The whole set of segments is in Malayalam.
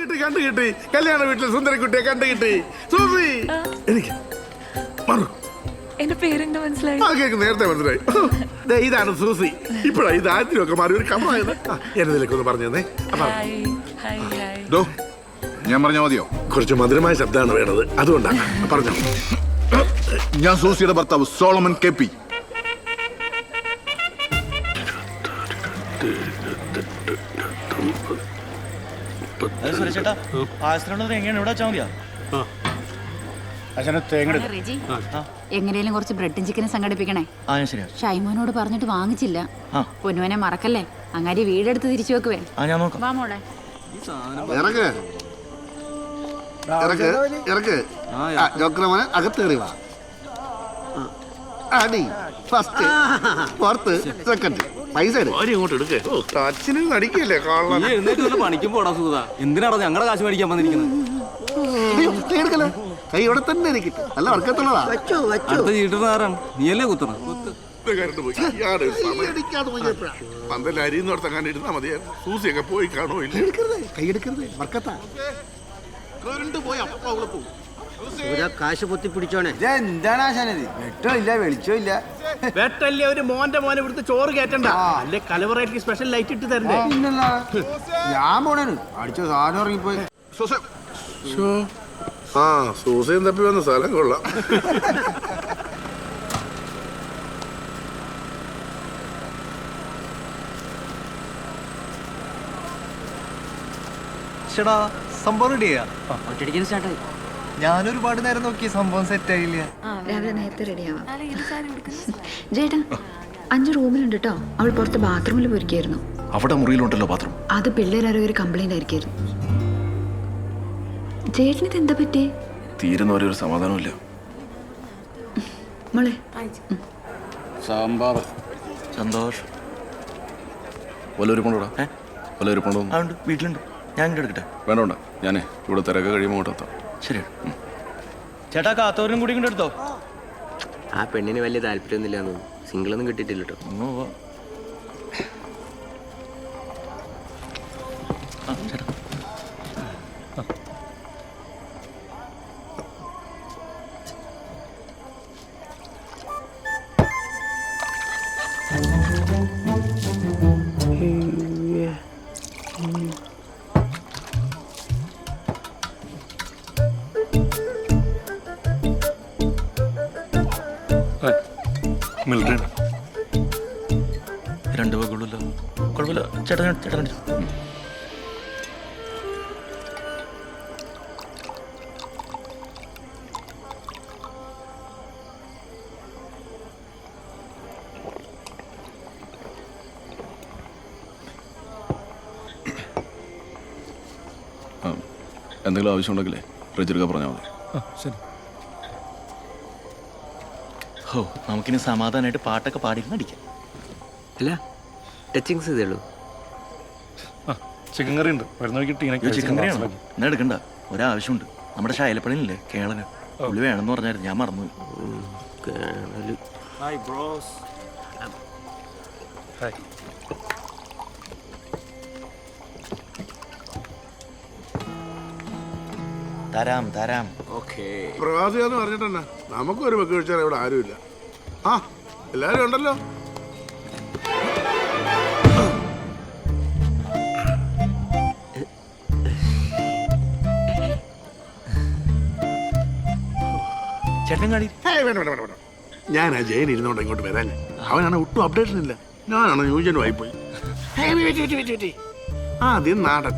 കിട്ടി കല്യാണ വീട്ടിൽ സുന്ദരക്കുട്ടിയെ കിട്ടി. സൂസി എനിക്ക് എന്റെ പേരെന്താ മനസ്സിലായി? നേരത്തെ മനസ്സിലായി. ഇതാണ് സൂസി. ഇപ്പഴാ ഇത് ആദ്യമൊക്കെ മാറി ഒരു കമ്മായത്. എന്നതിലേക്ക് ഒന്ന് പറഞ്ഞു തന്നെ. ഞാൻ പറഞ്ഞ മതിയോ? കുറച്ച് മധുരമായ ശബ്ദമാണ് വേണത്, അതുകൊണ്ടാണ് പറഞ്ഞു. ഞാൻ സൂസിയുടെ ഭർത്താവ് സോളമൻ KP. എങ്ങനെയും കുറച്ച് ബ്രെഡും ചിക്കനും സംഘടിപ്പിക്കണേ. ഷൈമോനോട് പറഞ്ഞിട്ട് വാങ്ങിച്ചില്ല. പൊന്നുവനെ മറക്കല്ലേ. അങ്ങാരി വീടെടുത്ത് തിരിച്ചു വെക്കുവേ. വാ മോളെ. അകത്ത് കയറി വാ. അടി ഫസ്റ്റ് ഫോർത്ത് സെക്കൻഡ് പൈസ ഇങ്ങോട്ട് എടുക്കേ. അച്ഛനും നടിക്കല്ലേ പണിക്കും പോടാ സുഖ. എന്തിനാണോ ഞങ്ങളുടെ കാശ് മേടിക്കാൻ വന്നിരിക്കുന്നത്? കൈ ഇവിടെ തന്നെ ഇരിക്കട്ടെ. നല്ല വർക്കത്തുള്ളതാ. അടുത്ത ചീട്ടുകാരാണ്. നീയല്ലേ കുത്തണം. പന്തല്ല അരിന്ന് നടത്താൻ ഇരുന്നാ മതിയായിരുന്നു. സൂസിയൊക്കെ പോയി കാണോ ഇല്ല. കൈയെടുക്കരുത്, വർക്കത്താ. പോയി അപ്പ അവളെ പോകും. കാശ് പൊത്തി പിടിച്ചോണേ. എന്താണ് ആശാനത്? വെട്ടോ ഇല്ല വെളിച്ചോ ഇല്ല. വെട്ടല്ലേ ഒരു മോന്റെ മോനെ ഇവിടുത്തെ ചോറ് കേറ്റണ്ട. അല്ലെ കലവറേറ്റ് സ്പെഷ്യൽ ലൈറ്റ് ഇട്ട് തരണ്ടേ? ഞാൻ പോണേന് അടിച്ച സാധനം ഇറങ്ങിപ്പോയി. ആ സൂസയും തപ്പി വന്ന സ്ഥലം കൊള്ളാം. സംഭവം റെഡിയാ? ഒറ്റടിക്കാൻ സ്റ്റാർട്ടായി. ഞാനൊരുപാട് നേരം നോക്കി, സംഭവം സെറ്റ് ആയില്ല. രാവിലെ നേരത്തെ റെഡിയാവാം. ജേട്ടാ 5 റൂമിലുണ്ട് കേട്ടോ. അവൾ പുറത്ത് ബാത്റൂമിൽ പോയിരിക്കായിരുന്നു. അവിടെ മുറിയിലുണ്ടല്ലോ ബാത്റൂം. അത് പിള്ളേരാരോ ഒരു കംപ്ലൈന്റ് ആയിരിക്കായിരുന്നു. ചേട്ടനിത് എന്താ പറ്റി? തീരുന്ന ഒരു സമാധാനമില്ല. മോളെ സാമ്പാർ സന്തോഷം. വീട്ടിലുണ്ട്. ഞാൻ എടുക്കട്ടെ? വേണ്ട, ഞാനേ ഇവിടെ തിരക്ക് കഴിയുമ്പോൾ എത്താം. ശരി ചേട്ടാ. കാത്തോരനും കൂടി കൊണ്ട് എടുത്തോ. ആ പെണ്ണിന് വലിയ താല്പര്യമൊന്നുമില്ല. സിംഗിളൊന്നും കിട്ടിയിട്ടില്ല കേട്ടോ. ചേട്ടാ രണ്ട് വകുള്ളല്ലോ. കുഴപ്പമില്ല. ചേട്ടൻ എന്തെങ്കിലും ആവശ്യമുണ്ടെങ്കിലേ റജിർക്ക പറഞ്ഞാൽ മതി. ശരി. ഹോ, നമുക്കിനി സമാധാനമായിട്ട് പാട്ടൊക്കെ പാടിയിരുന്ന് അടിക്കാം. അല്ല ടച്ചിങ്സ് ഇതേ ഉള്ളൂ. ചിക്കൻ കറി ഉണ്ട്. ചിക്കൻ കറിയാണോ? എന്നാ എടുക്കണ്ട, ഒരാവശ്യമുണ്ട്. നമ്മുടെ ശൈലപ്പണിയില്ലേ കേളന്, പുള്ളി വേണമെന്ന് പറഞ്ഞായിരുന്നു. ഞാൻ മറന്നുപോയി. തരാം. പ്രവാസിയാന്ന് പറഞ്ഞിട്ടെന്നാ, നമുക്കൊരു വെക്ക് കഴിച്ചാൽ ഇവിടെ ആരുമില്ല. ആ എല്ലാരും ഉണ്ടല്ലോ. ചേട്ടൻ കാടി. വേണ്ട. ഞാൻ ആ ജയൻ ഇരുന്നോണ്ട് ഇങ്ങോട്ട് വരാൻ. അവനാണ് ഒട്ടും അപ്ഡേഷൻ ഇല്ല. ഞാനാണ് ന്യൂജനും ആയിപ്പോയി. ആദ്യം നാടൻ,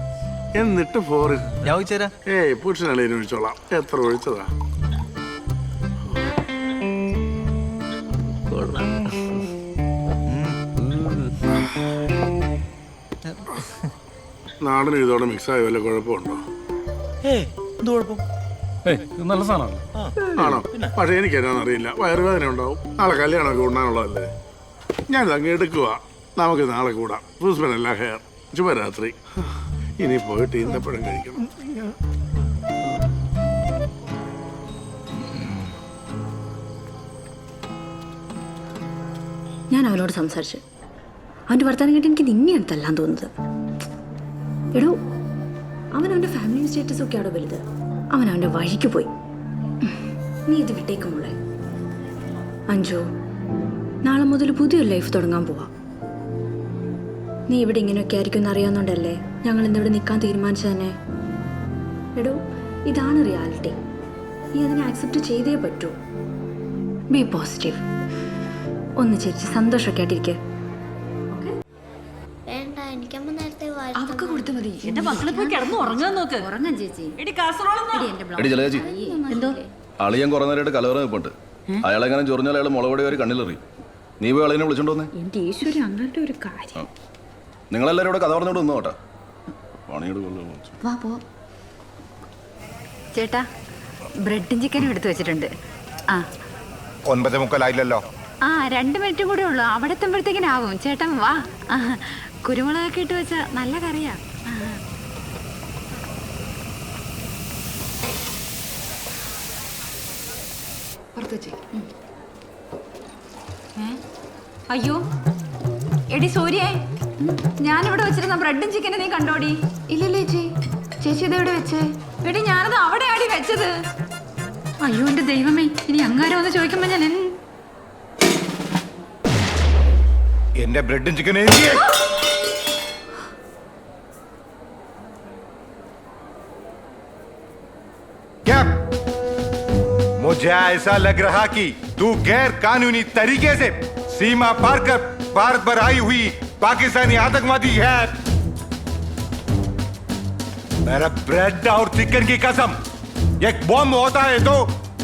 എന്നിട്ട് ഫോറിൻ. ഞാൻ ഒഴിച്ചുതരാം. പുരുഷനാണ് ഒഴിച്ചോളാം. എത്ര ഒഴിച്ചതാ? നാടനും ഇതോടെ മിക്സായ വല്ല കുഴപ്പമുണ്ടോ? നല്ല സാധനമാണ്. ആണോ? പക്ഷെ എനിക്ക് എന്നാന്ന് അറിയില്ല. വയറുവേദന ഉണ്ടാവും. നാളെ കല്യാണമൊക്കെ ഉണ്ടാണുള്ളതല്ലേ. ഞാനിത് അങ്ങ് എടുക്കുക. നമുക്ക് നാളെ കൂടാം. സൂസ്പെനല്ല ഹെയർ. ശുഭരാത്രി. ഇനി പോയിട്ട് ഈന്തപ്പഴം കഴിക്കണം. ഞാൻ അവനോട് സംസാരിച്ചു. അവൻ്റെ വർത്തമാനം കേട്ട് എനിക്ക് നിന്നെയാണ് തല്ലാൻ തോന്നുന്നത്. എടോ അവനവൻ്റെ ഫാമിലി സ്റ്റേറ്റസ് ഒക്കെ അവിടെ വലുത്. അവനവൻ്റെ വഴിക്ക് പോയി. നീ ഇത് വിട്ടേക്കും മോളെ. അഞ്ജു, നാളെ മുതൽ പുതിയൊരു ലൈഫ് തുടങ്ങാൻ പോവാ. നീ ഇവിടെ ഇങ്ങനെയൊക്കെ ആയിരിക്കും എന്നറിയാവുന്നതുകൊണ്ടല്ലേ ഞങ്ങൾ ഇന്നിവിടെ നിൽക്കാൻ തീരുമാനിച്ചു തന്നെ. എടോ, ഇതാണ് റിയാലിറ്റി. നീ അതിനെ ആക്സെപ്റ്റ് ചെയ്തേ പറ്റൂ. B positive. ഒന്ന് ചിരിച്ച് സന്തോഷമൊക്കെ ആയിട്ടിരിക്കുക. അവക്ക് കൊടുത്തു മതി. എന്റെ മക്കളെ പോയി കിടന്ന് ഉറങ്ങാൻ നോക്ക്. ഉറങ്ങാൻ ചേച്ചി. എന്തോ അളിയൻ കുറെ നേരമായിട്ട് കലവറ നിൽപ്പുണ്ട്. അയാളെങ്ങനെ ചൊറിഞ്ഞാൽ അയാൾ മുളകൊടി ഒരു കണ്ണിലെറി. നീ പോയി അളിയനെ വിളിച്ചോണ്ട് വന്നേ. എന്റെ ഈശ്വരി, അങ്ങനത്തെ ഒരു കാര്യം. നിങ്ങളെല്ലാരും ഇവിടെ കഥ പറഞ്ഞോണ്ട് നിന്നോട്ടെ. പണിയോട് വാ പോ. ചേട്ടാ, ബ്രെഡും ചിക്കനും എടുത്തു വെച്ചിട്ടുണ്ട്. ആ 9:45 ആ 2 മിനിറ്റ് കൂടെ ഉള്ളു. അവിടെ എത്തുമ്പോഴത്തേക്കിനാവും. ചേട്ടൻ വാ. കുരുമുളകൊക്കെ ഇട്ട് വെച്ച നല്ല കറിയാ. അയ്യോ എടി സൂര്യേ, ഞാനിവിടെ വെച്ചിരുന്ന ബ്രെഡും ചിക്കനും നീ കണ്ടോടി? ഇല്ലല്ലേ ചേച്ചി. ചേച്ചി ഇതെവിടെ വെച്ചേ? എടി ഞാനത് അവിടെ ആടി വെച്ചത്. അയ്യോ എന്റെ ദൈവമേ, ഇനി അങ്ങാരം ഒന്ന് ചോദിക്കുമ്പോ ഞാൻ എന്റെ ബ്രെഡും ചിക്കനും क्या? मुझे ऐसा लग रहा कि तू गैर कानूनी तरीके से सीमा पार कर भारत पर आई हुई पाकिस्तानी आतंकवादी है। मेरा ब्रेड और चिकन की कसम, एक बॉम्ब होता है तो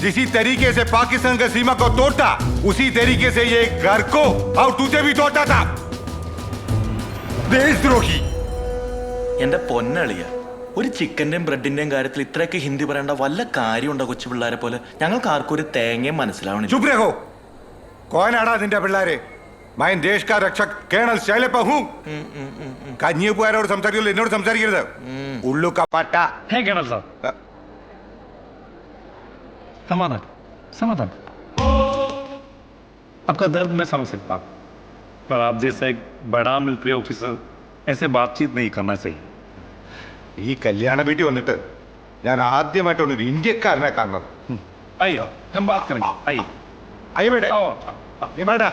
जिसी तरीके से पाकिस्तान का सीमा को तोड़ता, उसी तरीके से ये घर को और तुझे भी तोड़ता था। देशद्रोही। എന്റെ പൊന്നളിയ, ഒരു ചിക്കന്റെയും ബ്രെഡിന്റെയും കാര്യത്തിൽ ഇത്രയൊക്കെ ഹിന്ദി പറയേണ്ട വല്ല കാര്യമുണ്ടോ? കൊച്ചു പിള്ളേരെ പോലെ ഞങ്ങൾക്ക് ആർക്കും ഒരു തേങ്ങയും മനസ്സിലാവണില്ല. चुप रहो। कौन आड़ा നിന്റെ പിള്ളാരെ? मैं देश का रक्षक കേണൽ ശൈലപ്പ हूं। കഞ്ഞിയപ്പുകാരോട് സംസാരിക്കുമ്പോൾ എന്നോട് സംസാരിക്കരുത്. ഉള്ളു കപ്പട്ട. है कर्नल साहब, समाधान समाधान। आपका दर्द मैं समझ सकता हूँ, पर आप जैसा एक बड़ा मिलिट्री ऑफिसर ऐसे बातचीत नहीं करना चाहिए। ഈ കല്യാണ വീട്ടിൽ വന്നിട്ട് ഞാൻ ആദ്യമായിട്ടാണ് ഒരു ഇന്ത്യക്കാരനെ കാണുന്നത്. आइए हम बात करेंगे, आइए। അയ്യ വേണ്ട. आओ। നീ വേണ്ട.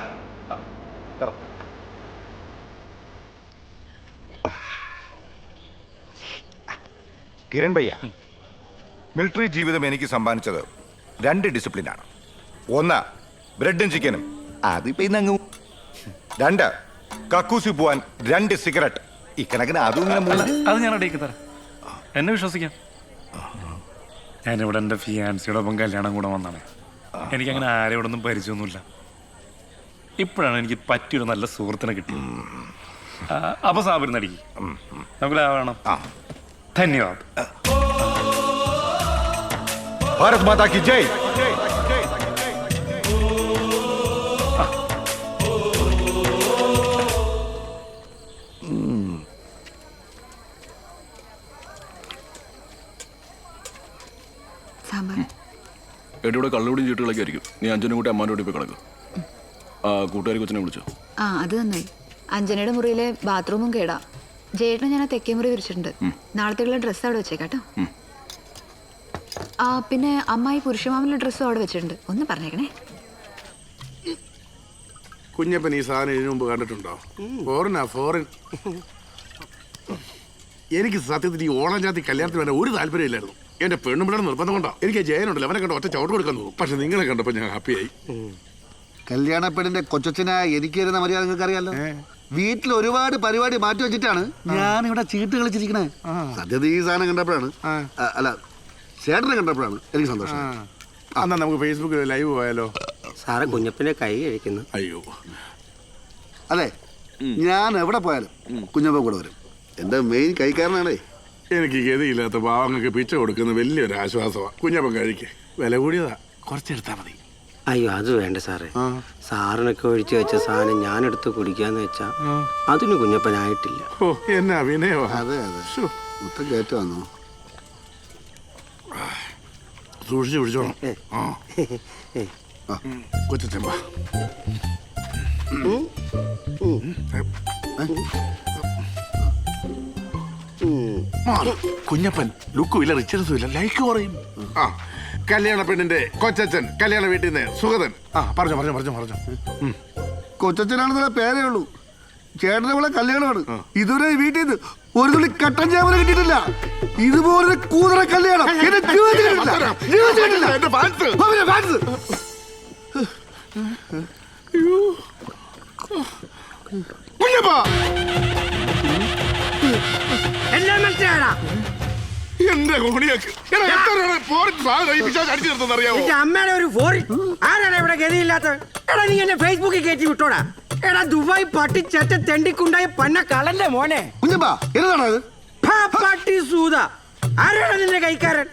കിരൺ ഭയ്യ, മിലിറ്ററി ജീവിതം എനിക്ക് സമ്മാനിച്ചത് 2 ഡിസിപ്ലിനാണ്. ഒന്ന് ബ്രെഡും ചിക്കനും, അതിപ്പോ ഇന്നങ്ങ്. 2 കക്കൂസി പോവാൻ 2 സിഗരറ്റ്. ഇക്കണക്കിന് അതും ഇങ്ങനെ 3. അത് ഞാൻ റെഡിയാക്കി തരാം, എന്നെ വിശ്വസിക്കാം. ഞാനിവിടെ എൻ്റെ ഫിയാൻസിയുടെ ഒപ്പം കല്യാണം കൂടെ വന്നാണ്. എനിക്കങ്ങനെ ആരെ ഇവിടെ ഒന്നും പരിചയമൊന്നുമില്ല. ഇപ്പോഴാണ് എനിക്ക് പറ്റിയൊരു നല്ല സുഹൃത്തിനെ കിട്ടിയത്. അപ്പൊ സാബിരുന്ന് അടിക്കും. നമുക്ക് ലാഭം. ധന്യവാദ്. ഭാരത് മാതാ കി ജയ്. ഏട്ടിവിടെ കള്ളുകൂടിയും ചീട്ടുകളൊക്കെ ആയിരിക്കും. നീ അഞ്ചനും കൂട്ടി അമ്മാൻ്റെ കൂട്ടി പോയി കിടക്കും. ആ കൂട്ടുകാരി കൊച്ചിനെ വിളിച്ചോ? ആ അത് നന്നായി. അഞ്ജനയുടെ മുറിയിലെ ബാത്റൂമും കേടാ. ജയേട്ടന് ഞാൻ ആ തെക്കേ മുറി വിരിച്ചിട്ടുണ്ട്. നാളത്തേക്കുള്ള ഡ്രസ്സ് അവിടെ വെച്ചേക്കാട്ടോ. ആ പിന്നെ അമ്മായി പുരുഷമാമിലെ ഡ്രസ്സും അവിടെ വെച്ചിട്ടുണ്ട്. ഒന്ന് പറഞ്ഞേക്കണേ. കുഞ്ഞപ്പൻ ഈ സാധനം ഇതിനു മുമ്പ് കണ്ടിട്ടുണ്ടോ? ഫോറിൻ. എനിക്ക് സത്യത്തിൽ ഈ ഓണം ജാതി കല്യാണത്തിന് വേണ്ട ഒരു താല്പര്യമില്ലായിരുന്നു. എന്റെ പെണ്ണുമ്പിള്ളയുടെ നിർബന്ധം കൊണ്ടാ. എനിക്ക് ജയനുണ്ടല്ലോ, അവനെ കണ്ട ഒറ്റ ചവിട്ട് കൊടുക്കാൻ തോന്നും. പക്ഷെ നിങ്ങളെ കണ്ടപ്പോൾ ഞാൻ ഹാപ്പിയായി. കല്യാണ പെണ്ണിന്റെ കൊച്ചച്ഛനായ എനിക്ക് തരുന്ന മര്യാദ നിങ്ങൾക്ക് അറിയാലോ. വീട്ടിൽ ഒരുപാട് പരിപാടി മാറ്റി വെച്ചിട്ടാണ് ഞാൻ ഇവിടെ ചീട്ട് കളിച്ചിരിക്കണേ. സത്യത്തിൽ ഈ സാധനം കണ്ടപ്പോഴാണ്, അല്ല ചേട്ടനെ കണ്ടപ്പോഴാണ് എനിക്ക് സന്തോഷം. എന്നാ നമുക്ക് ഫേസ്ബുക്കിൽ ലൈവ് പോയാലോ? സാറെ കുഞ്ഞപ്പനെ കൈ കഴിക്കുന്നു. അയ്യോ അതെ, ഞാൻ എവിടെ പോയാലും കുഞ്ഞപ്പ കൂടെ വരും. എന്റെ മെയിൻ കൈക്കാരനാണേ. എനിക്ക് ഗതിയില്ലാത്ത പാവങ്ങൾക്ക് പിച്ച കൊടുക്കുന്ന വലിയൊരു ആശ്വാസമാണ്. കുഞ്ഞപ്പൻ കഴിക്കേ, വില കൂടിയതാ, കുറച്ചെടുത്താൽ മതി. അയ്യോ അത് വേണ്ട സാറേ. സാറിനൊക്കെ ഒഴിച്ചു വെച്ച സാധനം ഞാനെടുത്ത് കുടിക്കാന്ന് വെച്ചാ അതിന് കുഞ്ഞപ്പനായിട്ടില്ല. ഓ എന്നാ വിനയവാ. അതെ അതെ, മൊത്തം കയറ്റ വന്നു. സൂക്ഷിച്ച് പിടിച്ചോണം. കൊച്ചമ്പ കുഞ്ഞപ്പൻ ലുക്കും ഇല്ല റിച്ചർസും ഇല്ല ലൈക്ക് പറയും. ആ കല്യാണ പെണ്ണിന്റെ കൊച്ചച്ഛൻ കല്യാണ വീട്ടിൽ നിന്ന് സുഗതൻ. ആ പറഞ്ഞു. കൊച്ചച്ഛനാണെന്നുള്ള പേരേ ഉള്ളൂ. ചേട്ടനെ പോലെ കല്യാണമാണ്. ഇതുവരെ വീട്ടിൽ നിന്ന് ഒരു തുള്ളി കട്ടൻ ചാവല കിട്ടിയിട്ടില്ല. ഇതുപോലെ കൂതറ കല്യാണം എന്റെ ജീവിതത്തിൽ കിട്ടില്ല. ജീവിതത്തിൽ കിട്ടില്ല. എന്റെ ഫാൻസ്. അവന്റെ ഫാൻസ്. കുഞ്ഞപ്പാ എല്ലാം മനസ്സിലാടാ. എന്റെ കോണിയാക്ക് അടിച്ചു നിർത്തുന്നറിയാവോ? എന്റെ അമ്മയുടെ ഒരു ഫോറിൻ ആരാണ് ഇവിടെ ഗതിയില്ലാത്ത? എടാ നീ എന്നെ ഫേസ്ബുക്കിൽ കയറ്റി വിട്ടോടാ. എടാ ദുബായ് പട്ടി ചെറ്റ തെണ്ടിക്കുണ്ടായി പന്ന കളന്റെ മോനെ. കുഞ്ഞപ്പാ എന്നതാണോ ഇത്? പട്ടി സൂത ആരാണ് നിന്റെ കൈക്കാരൻ?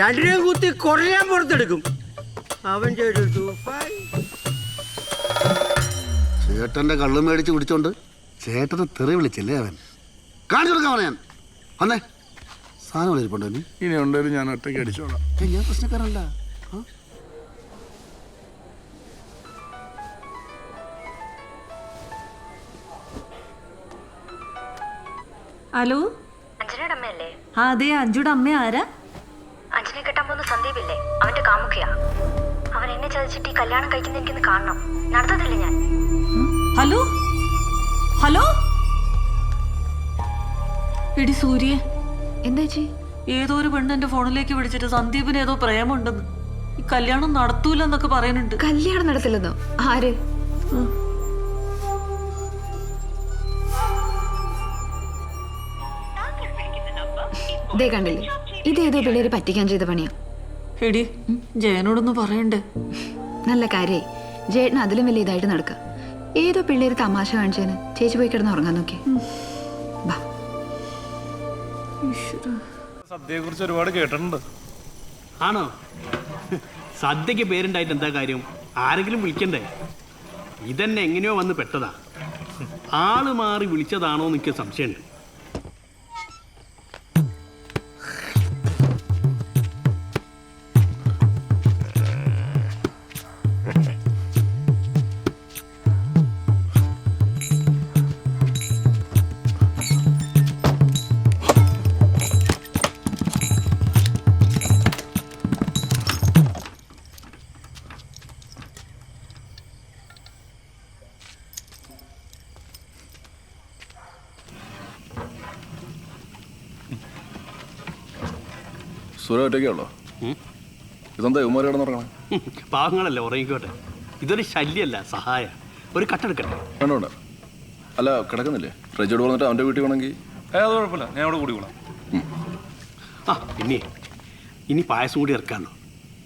രണ്ടിനെയും കുത്തി കൊറയാൻ പുറത്തെടുക്കും അവൻ. ദുബായ് ചേട്ടന്റെ കള്ളു മേടിച്ച് കുടിച്ചോണ്ട് ചേട്ടനെ തെറി വിളിച്ചില്ലേ അവൻ. കാണിച്ചു കൊടുക്കാം അവനെ ഞാൻ. അന്നേ സാധനം വിളിച്ചിട്ടുണ്ടോ നീ? ഇനി ഉണ്ടെങ്കിലും ഞാൻ ഒറ്റയ്ക്ക് അടിച്ചോളാം. ഞാൻ പ്രശ്നക്കാരല്ല. ഹലോ, അഞ്ജനയുടെ അമ്മയല്ലേ? അതെ, അഞ്ജുടെ അമ്മ ആരാ? അഞ്ജനെ കെട്ടാൻ പോകുന്ന സന്ദീപില്ലേ, അവന്റെ കാമുകയാ. അവൻ എന്നെ ചതിച്ചിട്ട് ഈ കല്യാണം കഴിക്കുന്ന എനിക്കൊന്ന് കാണണം. നടത്തത്തില്ല ഞാൻ. ഹലോ ഹലോ, എടി സൂര്യ, എന്താ ചേച്ചി? ഏതോ ഒരു പെണ്ണ് എന്റെ ഫോണിലേക്ക് വിളിച്ചിട്ട് സന്ദീപിന് ഏതോ പ്രേമുണ്ടെന്ന്, ഈ കല്യാണം നടത്തൂലെന്നൊക്കെ പറയുന്നുണ്ട്. കല്യാണം നടത്തില്ലെന്നോ? ആര്? ദേ കണ്ടില്ലേ, ഇതേതോ പിള്ളേര് പറ്റിക്കാൻ ചെയ്ത പണിയാ. എടി ജയനോടൊന്ന് പറയണ്ടേ? നല്ല കാര്യായി. ജേട്ടന് അതിലും വലിയ ഇതായിട്ട് നടക്കുക. ഏതോ പിള്ളേര് തമാശ കാണിച്ചതിന് ചേച്ചി പോയി കിടന്ന് ഉറങ്ങാൻ നോക്കി. ബാ. സദ്യയെ കുറിച്ച് ഒരുപാട് കേട്ടിട്ടുണ്ട്. ആണോ? സദ്യക്ക് പേരുണ്ടായിട്ട് എന്താ കാര്യം? ആരെങ്കിലും വിളിക്കണ്ടേ? ഇതന്നെ എങ്ങനെയോ വന്ന് പെട്ടതാ. ആള് മാറി വിളിച്ചതാണോ എന്ന് എനിക്ക് സംശയമുണ്ട്. സുര ഒറ്റയ്ക്കുള്ളോ? ഇതെന്താ ഉമ്മാര് കിടന്നുറങ്ങണേ? പാവങ്ങളല്ലേ, ഉറങ്ങിക്കോട്ടെ. ഇതൊരു ശല്യമല്ല, സഹായ. ഒരു കട്ടെടുക്കട്ടെ? വേണ്ട. അല്ല കിടക്കുന്നില്ലേ? ഫ്രിഡ്ജോട് പറഞ്ഞിട്ട് അവൻ്റെ വീട്ടിൽ വേണമെങ്കിൽ. അത് കുഴപ്പമില്ല, ഞാൻ അവിടെ കൂടിക്കോളാം. ആ പിന്നെ ഇനി പായസം കൂടി ഇറക്കാമല്ലോ.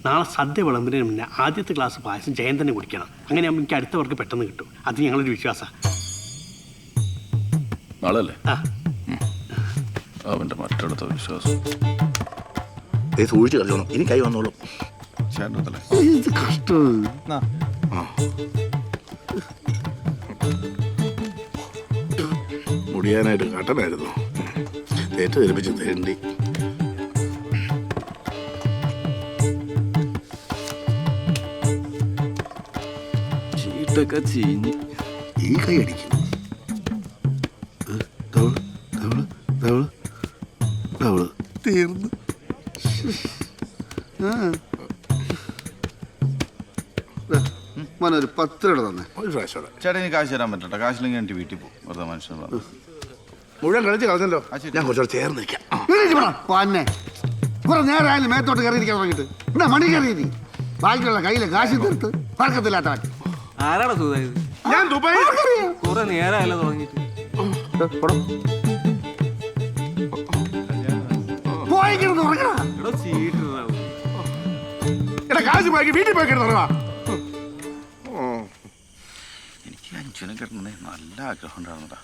നാളെ സദ്യ വിളമ്പിന് മുന്നേ ആദ്യത്തെ ഗ്ലാസ് പായസം ജയൻ തന്നെ കുടിക്കണം. അങ്ങനെയാകുമ്പോൾ എനിക്ക് അടുത്തവർക്ക് പെട്ടെന്ന് കിട്ടും. അത് ഞങ്ങളൊരു വിശ്വാസമാണ്. നാളെ അല്ലേ? ആ അവൻ്റെ മറ്റടുത്ത വിശ്വാസം സൂക്ഷിച്ച് കളിച്ചോണം, ഇനി കൈ വന്നോളും. ചേട്ടത്തല്ലേ ഇത് കഷ്ടം. മുടിയാനായിട്ട് കട്ടനായിരുന്നു. തേറ്റ് ധരിപ്പിച്ച് തേണ്ടി. ചീട്ടൊക്കെ ചീഞ്ഞ് ഈ കൈ അടിക്കും. തീർന്നു. മോനൊരു 10 രൂപ തന്നെ. ഒരു പ്രാവശ്യം ചേട്ടാ എനിക്ക് കാശ് തരാൻ പറ്റട്ടെ? കാശില്ലെങ്കിൽ എൻ്റെ വീട്ടിൽ പോകും. വെറുതെ മനുഷ്യൻ മുഴുവൻ കളിച്ച് കളഞ്ഞല്ലോ. ഞാൻ കുറച്ചുകൂടെ ചേർന്ന് നിൽക്കാം. പിന്നെ കുറെ നേരം ആയാലും മേത്തോട്ട് കയറിയിരിക്കാൻ തുടങ്ങിയിട്ട് എന്നാ മണി കയറി ബാക്കിയുള്ള കയ്യിലെ കാശ് തീർത്ത് പറക്കത്തില്ലാത്ത. ആരാണ് സുഖം? ഞാൻ ദുബായ് കുറെ നേരമല്ലോ തുടങ്ങിയിട്ട്. പോയി കിടന്ന് ഉറങ്ങണ. എടാ കാശ് പോയി വീട്ടിൽ പോയി കിടന്നുറങ്ങാ. എനിക്ക് അഞ്ചുനെ കിട്ടണേ നല്ല ആഗ്രഹം ഉണ്ടായിരുന്നതാ.